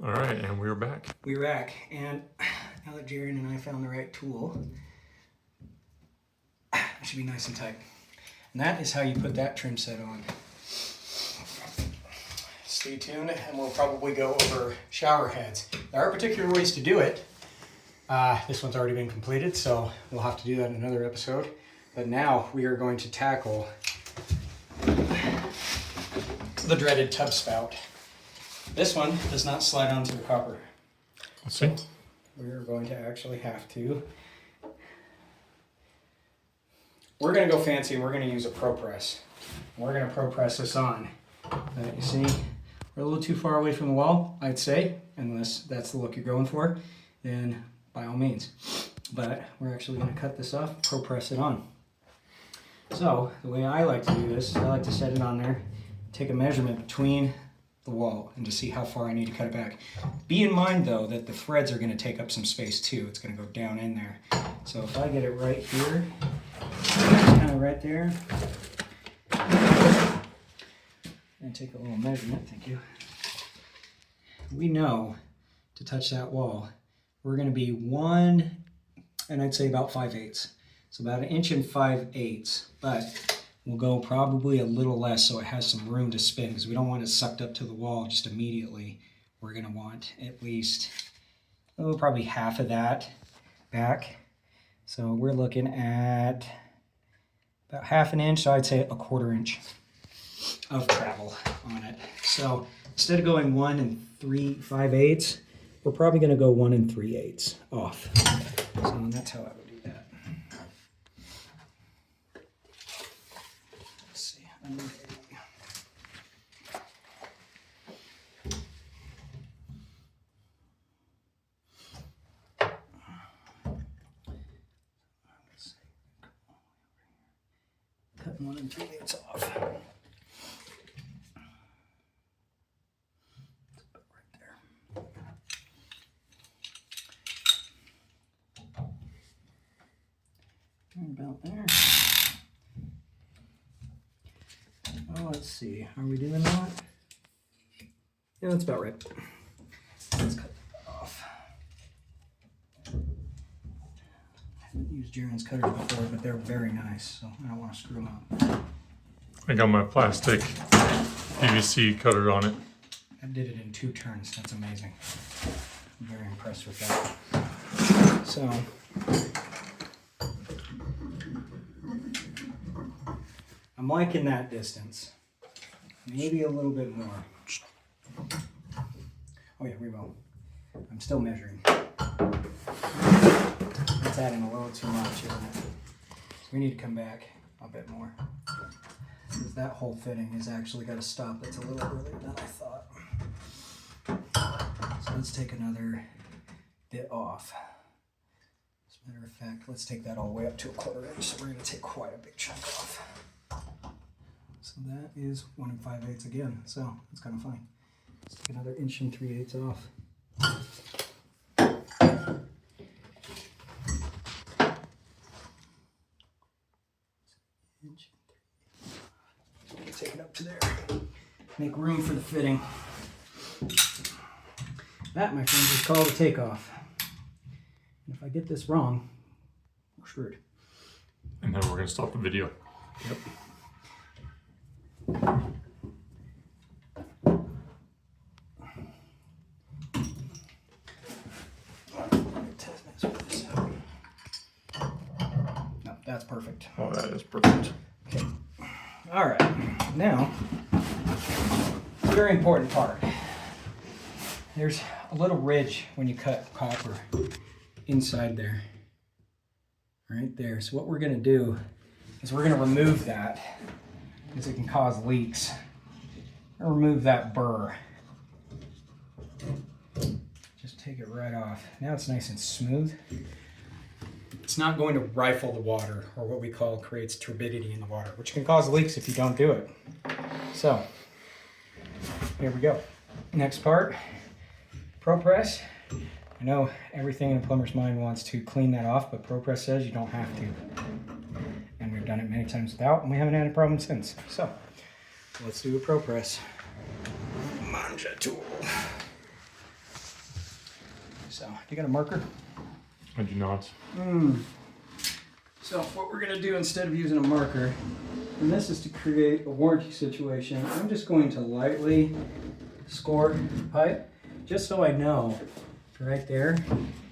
All right, and we're back. We're back, and now that Jaron and I found the right tool, it should be nice and tight. And that is how you put that trim set on. Stay tuned, and we'll probably go over shower heads. There are particular ways to do it. This one's already been completed, so we'll have to do that in another episode. But now we are going to tackle the dreaded tub spout. This one does not slide onto the copper. Let's see. We are going to actually have to. We're going to go fancy and we're going to use a ProPress. We're going to ProPress this on. You see, we're a little too far away from the wall, I'd say, unless that's the look you're going for, then by all means. But we're actually going to cut this off, ProPress it on. So the way I like to do this is I like to set it on there, take a measurement between the wall and to see how far I need to cut it back. Be in mind though that the threads are going to take up some space too. It's going to go down in there. So if I get it right here, kind of right there, and take a little measurement, thank you. We know to touch that wall, we're going to be 1 and I'd say about 5/8. So about 1 5/8 inches, but we'll go probably a little less so it has some room to spin because we don't want it sucked up to the wall just immediately. We're going to want at least, probably half of that back. So we're looking at about 1/2 inch, so I'd say 1/4 inch of travel on it. So instead of going 1 3/5, we're probably going to go 1 3/8 off. So that's how I would do that. Let's see. Cut 1 3/8 off. It's about right there. About there. Oh, let's see. Are we doing that? Yeah, that's about right. Let's cut that off. I haven't used Jaron's cutters before, but they're very nice, so I don't want to screw them up. I got my plastic PVC cutter on it. I did it in 2 turns. That's amazing. I'm very impressed with that. So, I'm liking that distance. Maybe a little bit more. Oh yeah, we will. I'm still measuring. That's adding a little too much, isn't it? So we need to come back a bit more. Because that whole fitting has actually got to stop. It's a little earlier than I thought. So let's take another bit off. As a matter of fact, let's take that all the way up to 1/4 inch. So we're going to take quite a big chunk off. So that is 1 5/8 again. So it's kind of funny. Let's take another 1 3/8 off. Take it up to there. Make room for the fitting. That, my friends, is called a takeoff. And if I get this wrong, we're screwed. And then we're going to stop the video. Yep. No, that's perfect. Oh, that is perfect. Okay. All right. Now, very important part. There's a little ridge when you cut copper inside there. Right there. So what we're going to do is we're going to remove that because it can cause leaks. I'll remove that burr. Just take it right off. Now it's nice and smooth. It's not going to rifle the water, or what we call creates turbidity in the water, which can cause leaks if you don't do it. So, here we go. Next part, ProPress. I know everything in a plumber's mind wants to clean that off, but ProPress says you don't have to. And we've done it many times without, and we haven't had a problem since. So, let's do a ProPress. Manja tool. So, you got a marker? I do not. So what we're going to do instead of using a marker, and this is to create a warranty situation, I'm just going to lightly score the pipe, just so I know right there.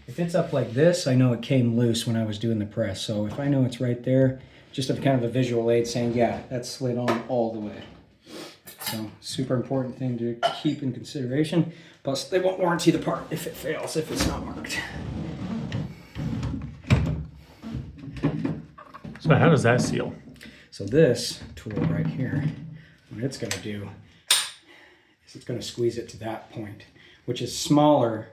If it's up like this, I know it came loose when I was doing the press. So if I know it's right there, just have kind of a visual aid saying, yeah, that's slid on all the way. So super important thing to keep in consideration. Plus they won't warranty the part if it fails, if it's not marked. So how does that seal? So this tool right here, what it's going to do is it's going to squeeze it to that point, which is smaller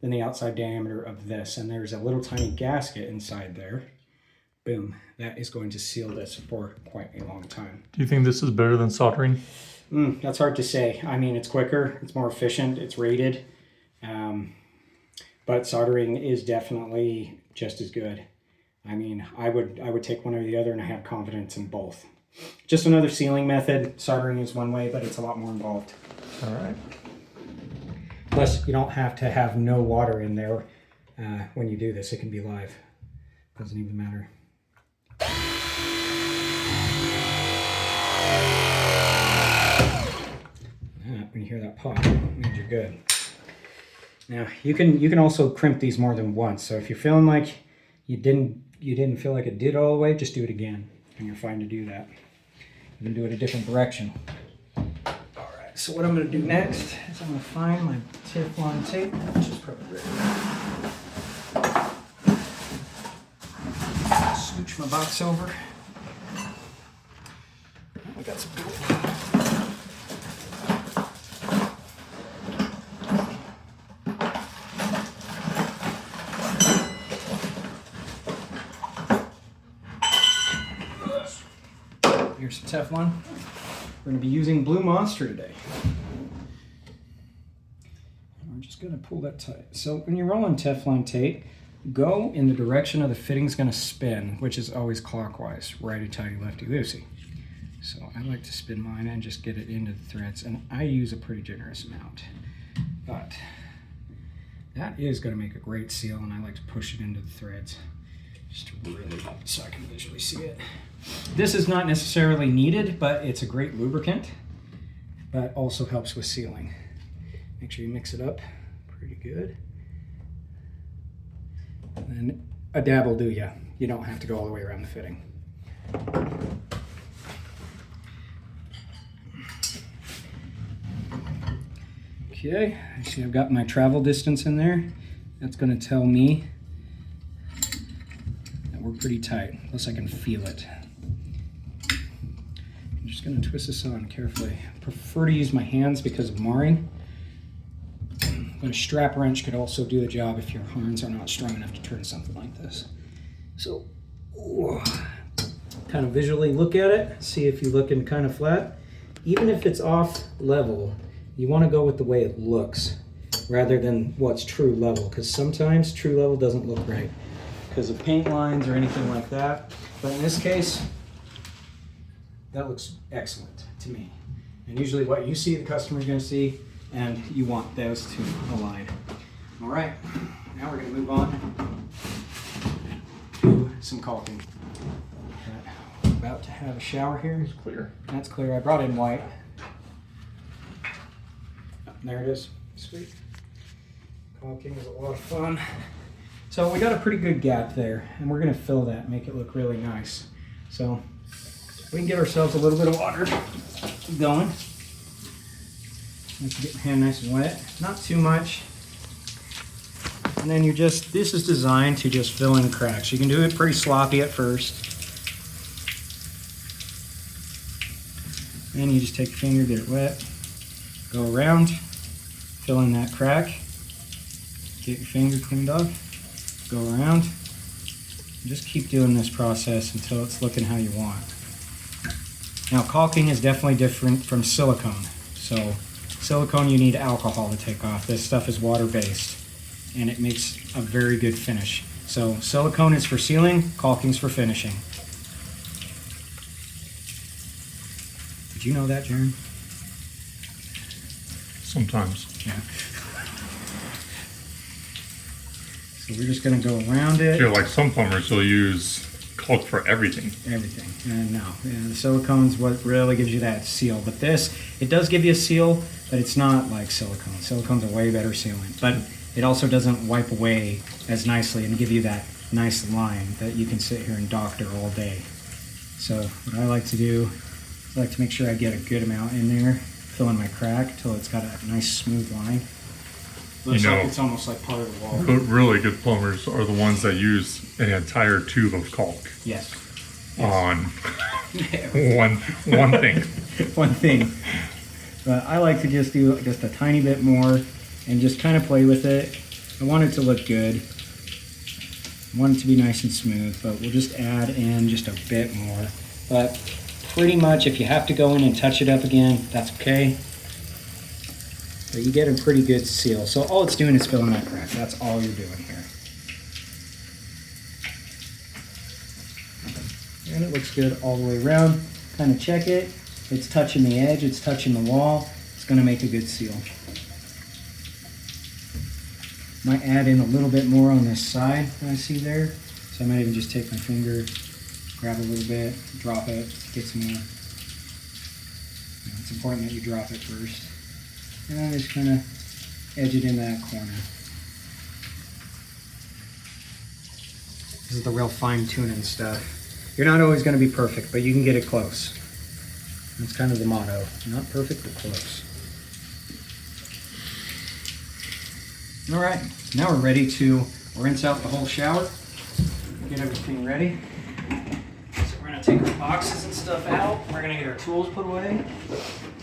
than the outside diameter of this. And there's a little tiny gasket inside there. Boom. That is going to seal this for quite a long time. Do you think this is better than soldering? That's hard to say. I mean, it's quicker, it's more efficient, it's rated. But soldering is definitely just as good. I mean, I would take one or the other, and I have confidence in both. Just another sealing method. Soldering is one way, but it's a lot more involved. All right. Plus, you don't have to have no water in there when you do this. It can be live. Doesn't even matter. When you hear that pop, it means you're good. Now, you can also crimp these more than once. So if you're feeling like you didn't feel like it did all the way, just do it again, and you're fine to do that. You can do it a different direction. All right, so what I'm going to do next is I'm going to find my Teflon tape, which is probably ready. Scooch my box over. We got some glue. Here's some Teflon. We're going to be using Blue Monster today. We're just going to pull that tight. So when you're rolling Teflon tape, go in the direction of the fitting's going to spin, which is always clockwise, righty-tighty, lefty-loosey. So I like to spin mine and just get it into the threads, and I use a pretty generous amount. But that is going to make a great seal, and I like to push it into the threads just to really, so I can visually see it. This is not necessarily needed, but it's a great lubricant, but also helps with sealing. Make sure you mix it up pretty good. And a dab will do ya. You don't have to go all the way around the fitting. Okay, I see I've got my travel distance in there. That's going to tell me that we're pretty tight, plus I can feel it. I'm just going to twist this on carefully. I prefer to use my hands because of marring, but a strap wrench could also do the job if your hands are not strong enough to turn something like this. So, kind of visually look at it, see if you're looking kind of flat. Even if it's off level, you want to go with the way it looks rather than what's true level, because sometimes true level doesn't look right because of paint lines or anything like that. But in this case, that looks excellent to me. And usually what you see, the customer's going to see, and you want those to align. All right, now we're going to move on to some caulking. We're about to have a shower here. It's clear. That's clear. I brought in white. There it is. Sweet. Caulking is a lot of fun. So we got a pretty good gap there, and we're going to fill that, make it look really nice. So we can get ourselves a little bit of water going. I like to get my hand nice and wet, not too much. And then this is designed to just fill in cracks. You can do it pretty sloppy at first. And you just take your finger, get it wet, go around, fill in that crack, get your finger cleaned off, go around, and just keep doing this process until it's looking how you want. Now caulking is definitely different from silicone. So silicone you need alcohol to take off. This stuff is water-based and it makes a very good finish. So silicone is for sealing, caulking's for finishing. Did you know that, Jaron? Sometimes. Yeah. So we're just gonna go around it. Yeah, like some plumbers will use caulk for everything. Everything. And no, the silicone's what really gives you that seal. But this, it does give you a seal, but it's not like silicone. Silicone's a way better sealant, but it also doesn't wipe away as nicely and give you that nice line that you can sit here and doctor all day. So what I like to do is I like to make sure I get a good amount in there, fill in my crack till it's got a nice smooth line. Looks You know, like it's almost like part of the wall. But really good plumbers are the ones that use an entire tube of caulk Yes. on one thing. One thing. But I like to just do just a tiny bit more and just kind of play with it. I want it to look good. I want it to be nice and smooth, but we'll just add in just a bit more. But pretty much if you have to go in and touch it up again, that's okay. But you get a pretty good seal. So all it's doing is filling that crack. That's all you're doing here. And it looks good all the way around. Kind of check it. It's touching the edge, it's touching the wall. It's going to make a good seal. Might add in a little bit more on this side that I see there. So I might even just take my finger, grab a little bit, drop it, get some more. It's important that you drop it first. And then just kind of edge it in that corner. This is the real fine tuning stuff. You're not always going to be perfect, but you can get it close. That's kind of the motto. Not perfect, but close. All right, now we're ready to rinse out the whole shower. Get everything ready. So we're gonna take our boxes and stuff out. We're gonna get our tools put away.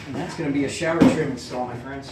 And that's gonna be a shower trim install, my friends.